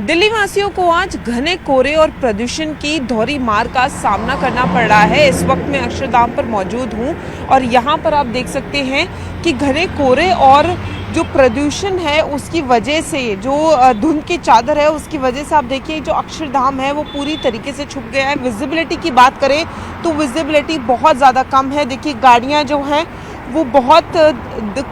दिल्ली वासियों को आज घने कोहरे और प्रदूषण की दोहरी मार का सामना करना पड़ रहा है। इस वक्त मैं अक्षरधाम पर मौजूद हूं और यहां पर आप देख सकते हैं कि घने कोहरे और जो प्रदूषण है उसकी वजह से जो धुंध की चादर है उसकी वजह से आप देखिए जो अक्षरधाम है वो पूरी तरीके से छुप गया है। विजिबिलिटी की बात करें तो विजिबिलिटी बहुत ज़्यादा कम है। देखिए गाड़ियाँ जो हैं वो बहुत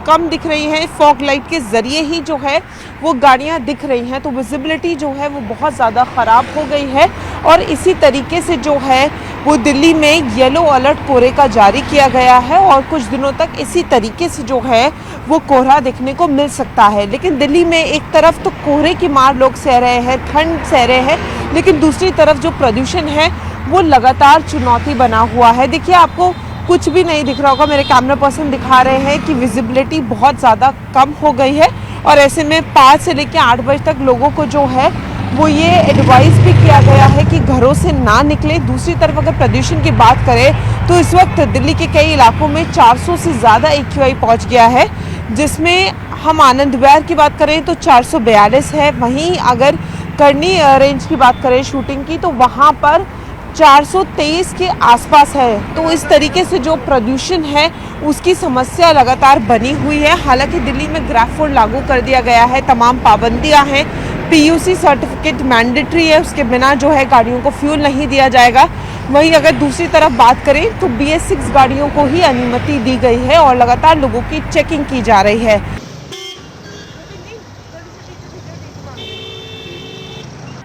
कम दिख रही हैं। फॉग लाइट के ज़रिए ही जो है वो गाड़ियां दिख रही हैं, तो विजिबिलिटी जो है वो बहुत ज़्यादा ख़राब हो गई है। और इसी तरीके से जो है वो दिल्ली में येलो अलर्ट कोहरे का जारी किया गया है और कुछ दिनों तक इसी तरीके से जो है वो कोहरा देखने को मिल सकता है। लेकिन दिल्ली में एक तरफ तो कोहरे की मार लोग सह रहे हैं, ठंड सह रहे हैं, लेकिन दूसरी तरफ जो प्रदूषण है वो लगातार चुनौती बना हुआ है। देखिए आपको कुछ भी नहीं दिख रहा होगा, मेरे कैमरा पर्सन दिखा रहे हैं कि विजिबिलिटी बहुत ज़्यादा कम हो गई है और ऐसे में 5 से लेकर 8 बजे तक लोगों को जो है वो ये एडवाइस भी किया गया है कि घरों से ना निकले। दूसरी तरफ अगर प्रदूषण की बात करें तो इस वक्त दिल्ली के कई इलाकों में 400 से ज़्यादा AQI पहुँच गया है, जिसमें हम आनंद विहार की बात करें तो 442 है। वहीं अगर करनी रेंज की बात करें शूटिंग की तो वहाँ पर 423 के आसपास है। तो इस तरीके से जो प्रदूषण है उसकी समस्या लगातार बनी हुई है। हालांकि दिल्ली में ग्रैब कोड लागू कर दिया गया है, तमाम पाबंदियां हैं, PUC सर्टिफिकेट मैंडेटरी है, उसके बिना जो है गाड़ियों को फ्यूल नहीं दिया जाएगा। वहीं अगर दूसरी तरफ बात करें तो BS6 गाड़ियों को ही अनुमति दी गई है और लगातार लोगों की चेकिंग की जा रही है।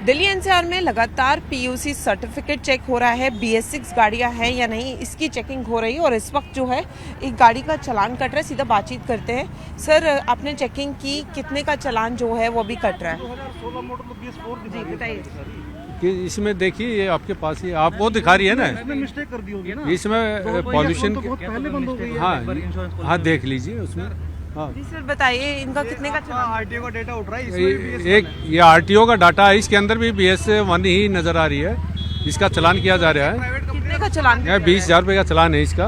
दिल्ली NCR में लगातार PUC सर्टिफिकेट चेक हो रहा है। BS6 गाड़ियां हैं या नहीं इसकी चेकिंग हो रही है और इस वक्त जो है एक गाड़ी का चालान कट रहा है। सीधा बातचीत करते हैं। सर आपने चेकिंग की, कितने का चालान जो है वो भी कट रहा है? 2016 मॉडल जी बताइए। कि इसमें देखिए ये आपके पास ही आप वो दिखा रही है ना, इसमें मिस्टेक कर दी होगी ना, इसमें पॉल्यूशन तो बहुत पहले बंद हो गई है। हाँ देख लीजिए उसमें। हाँ जी सर बताइए इनका कितने का चालान? RTO का डेटा उठ रहा है, इसमें भी एक ये RTO का डाटा है, इसके अंदर भी BS1 ही नज़र आ रही है। इसका चालान किया जा रहा है। कितने का चालान? 20,000 रुपये का चालान है इसका।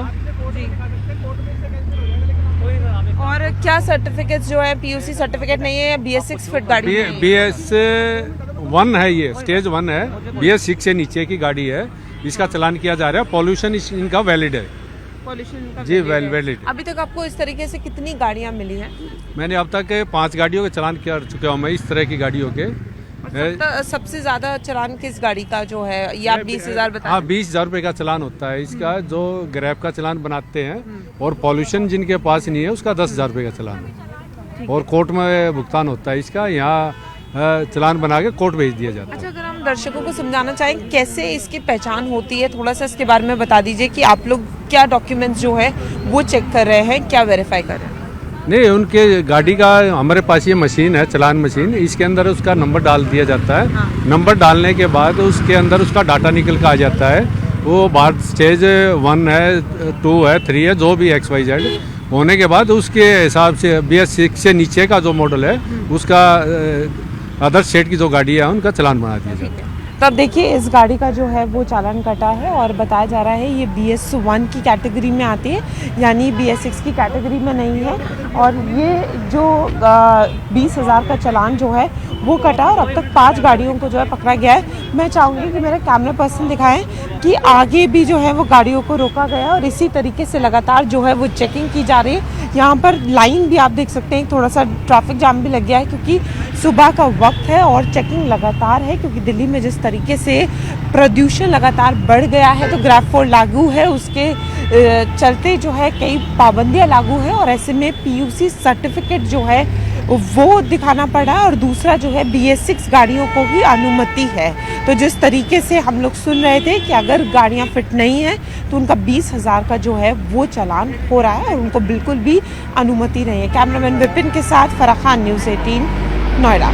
और क्या सर्टिफिकेट जो है PUC सर्टिफिकेट नहीं है या BS6 फिट गाड़ी नहीं है? BS1 है, ये स्टेज 1 है। BS6 से नीचे की गाड़ी है, इसका चालान किया जा रहा है। पॉल्यूशन इनका वैलिड है जी, वैलिड। अभी तक आपको इस तरीके से कितनी गाड़ियां मिली हैं? मैंने अब तक 5 गाड़ियों के चालान कर चुका हूँ मैं, इस तरह की गाड़ियों के। सबसे ज्यादा चालान किस गाड़ी का जो है या 20,000 बता? हाँ 20,000 रुपये का चालान होता है इसका, जो ग्रैब का चालान बनाते हैं। और पॉल्यूशन जिनके पास नहीं है उसका 10,000 रुपये का चालान है और कोर्ट में भुगतान होता है इसका। यहाँ चालान बना के कोर्ट भेज दिया जाता है। अच्छा, अगर हम दर्शकों को समझाना चाहें कैसे इसकी पहचान होती है, थोड़ा सा इसके बारे में बता दीजिए कि आप लोग क्या डॉक्यूमेंट्स जो है वो चेक कर रहे हैं, क्या वेरीफाई कर रहे हैं? नहीं, उनके गाड़ी का हमारे पास ये मशीन है, चालान मशीन, इसके अंदर उसका नंबर डाल दिया जाता है। हाँ। नंबर डालने के बाद उसके अंदर उसका डाटा निकल कर आ जाता है। वो बात स्टेज 1 है, 2 है, 3 है, जो भी XYZ होने के बाद उसके हिसाब से BS6 से नीचे का जो मॉडल है उसका अदर स्टेट की जो गाड़ी है उनका चालान बना दिया जाता है। तब देखिए इस गाड़ी का जो है वो चालान कटा है और बताया जा रहा है ये BS1 की कैटेगरी में आती है, यानी BS6 की कैटेगरी में नहीं है। और ये जो 20,000 का चालान जो है वो कटा और अब तक 5 गाड़ियों को जो है पकड़ा गया है। मैं चाहूँगी कि मेरे कैमरा पर्सन दिखाएं कि आगे भी जो है वो गाड़ियों को रोका गया और इसी तरीके से लगातार जो है वो चेकिंग की जा रही है। यहाँ पर लाइन भी आप देख सकते हैं, थोड़ा सा ट्रैफिक जाम भी लग गया है क्योंकि सुबह का वक्त है और चेकिंग लगातार है। क्योंकि दिल्ली में जिस तरीके से प्रदूषण लगातार बढ़ गया है तो ग्रैब कोड लागू है, उसके चलते जो है कई पाबंदियां लागू है और ऐसे में PUC सर्टिफिकेट जो है वो दिखाना पड़ा और दूसरा जो है BS6 गाड़ियों को ही अनुमति है। तो जिस तरीके से हम लोग सुन रहे थे कि अगर गाड़ियां फिट नहीं है तो उनका 20,000 का जो है वो चालान हो रहा है और उनको बिल्कुल भी अनुमति नहीं है। कैमरामैन विपिन के साथ फराह खान, न्यूज़ 18 नोएडा।